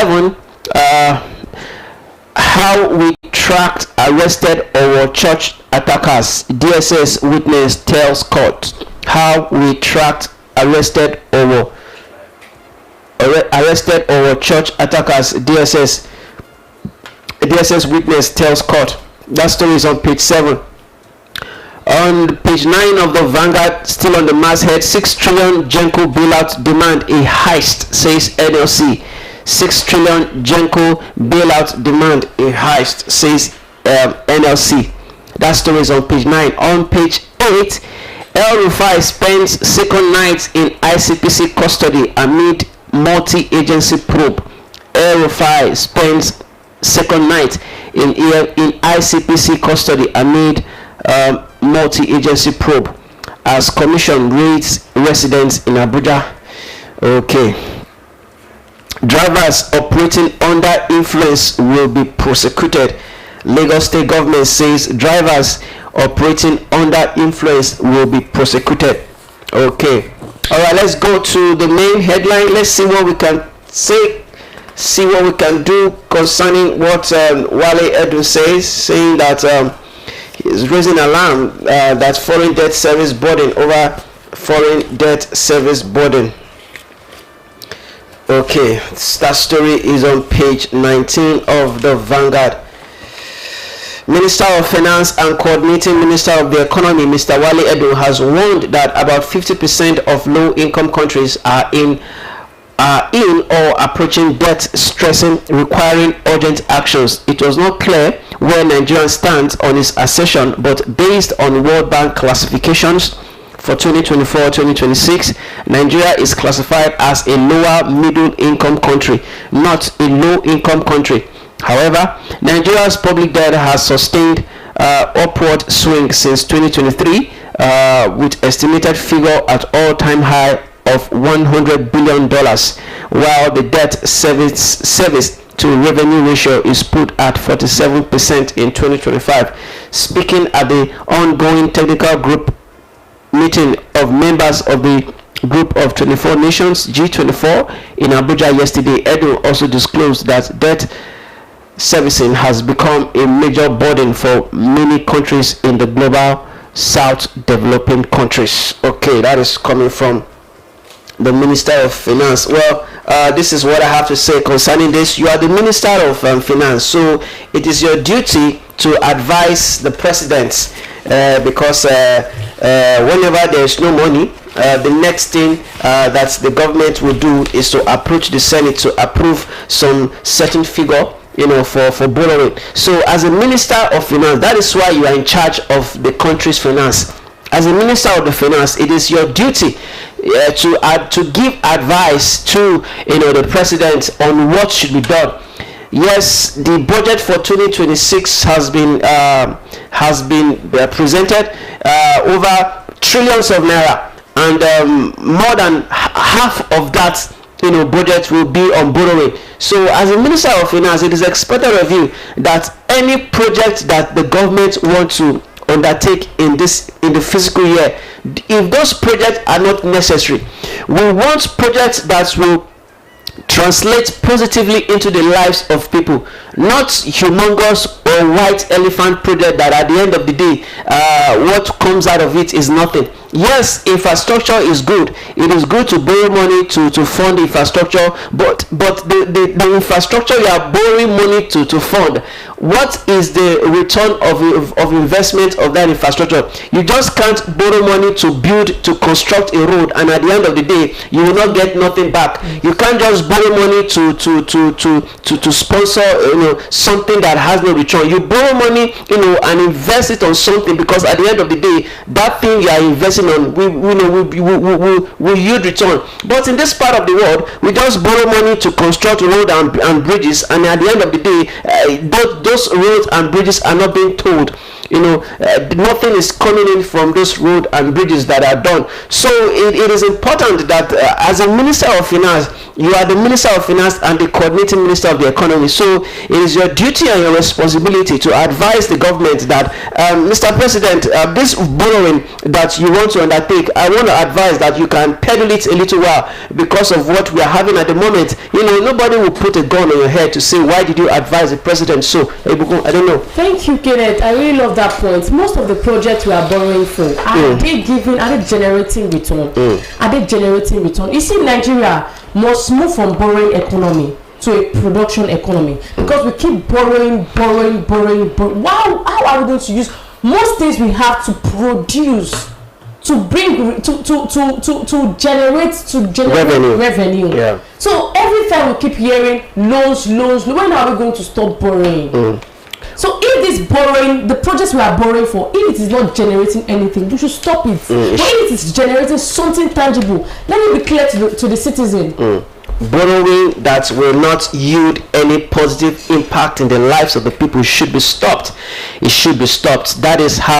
7, how we tracked arrested or church attackers. DSS witness tells court. How we tracked arrested or church attackers. DSS witness tells court. That story is on page 7. On page 9 of the Vanguard, still on the masthead, 6 trillion Genco bailout demand a heist, says NLC. 6 trillion Genco bailout demand a heist, says NLC. That story is on page 9. On page 8, El-Rufai spends second night in ICPC custody amid multi-agency probe. El-Rufai spends second night in ICPC custody amid multi-agency probe as commission raids residents in Abuja. Okay. Drivers operating under influence will be prosecuted. Lagos State government says drivers operating under influence will be prosecuted. Okay. All right, let's go to the main headline. Let's see what we can say, see what we can do concerning what Wale Edu says, saying that he's raising alarm that foreign debt service burden over foreign debt service burden. Okay, that story is on page 19 of the Vanguard. Minister of Finance and Coordinating Minister of the Economy, Mr. Wale Edu, has warned that about 50% of low-income countries are in or approaching debt stressing, requiring urgent actions. It was not clear where Nigeria stands on his assertion, but based on World Bank classifications for 2024-2026, Nigeria is classified as a lower middle income country, not a low income country. However, Nigeria's public debt has sustained upward swing since 2023, with estimated figure at all-time high of $100 billion, while the debt service to revenue ratio is put at 47% in 2025. Speaking at the ongoing technical group meeting of members of the Group of 24 Nations, G24, in Abuja yesterday, Edu also disclosed that debt servicing has become a major burden for many countries in the global south developing countries. Okay, that is coming from the Minister of Finance. Well, this is what I have to say concerning this. You are the Minister of Finance, so it is your duty to advise the president, because whenever there is no money, the next thing that the government will do is to approach the Senate to approve some certain figure, for borrowing. So as a Minister of Finance, that is why you are in charge of the country's finance. As a Minister of the Finance, it is your duty to give advice to the president on what should be done. Yes, the budget for 2026 has been presented, over trillions of naira, and more than half of that budget will be on borrowing. So as a Minister of Finance, it is expected of you that any project that the government wants to undertake in the fiscal year, if those projects are not necessary, we want projects that will translate positively into the lives of people, not humongous or white elephant project that at the end of the day what comes out of it is nothing. Yes, infrastructure is good. It is good to borrow money to fund infrastructure, but the infrastructure you are borrowing money to fund, what is the return of investment of that infrastructure? You just can't borrow money to construct a road, and at the end of the day you will not get nothing back. You can't just borrow money to sponsor something that has no return. You borrow money and invest it on something, because at the end of the day that thing you are investing on will yield return. But in this part of the world, we just borrow money to construct road and bridges, and at the end of the day those roads and bridges are not being told. Nothing is coming in from those road and bridges that are done. So it is important that as a Minister of Finance, You are the Minister of Finance and the coordinating Minister of the Economy. So it is your duty and your responsibility to advise the government that, Mr. President, this borrowing that you want to undertake, I want to advise that you can pedal it a little while because of what we are having at the moment. Nobody will put a gun on your head to say, why did you advise the president so? I don't know. Thank you, Kenneth. I really love that point. Most of the projects we are borrowing for, are they generating return? Are they generating return? You see, Nigeria must move from borrowing economy to a production economy because we keep borrowing. How are we going to use most things we have to produce to bring to generate revenue? Yeah. So every time we keep hearing loans, when are we going to stop borrowing? So if this borrowing, the projects we are borrowing for, if it is not generating anything, we should stop it. But if it is generating something tangible, let me be clear to the citizen. Borrowing that will not yield any positive impact in the lives of the people should be stopped. It should be stopped. That is how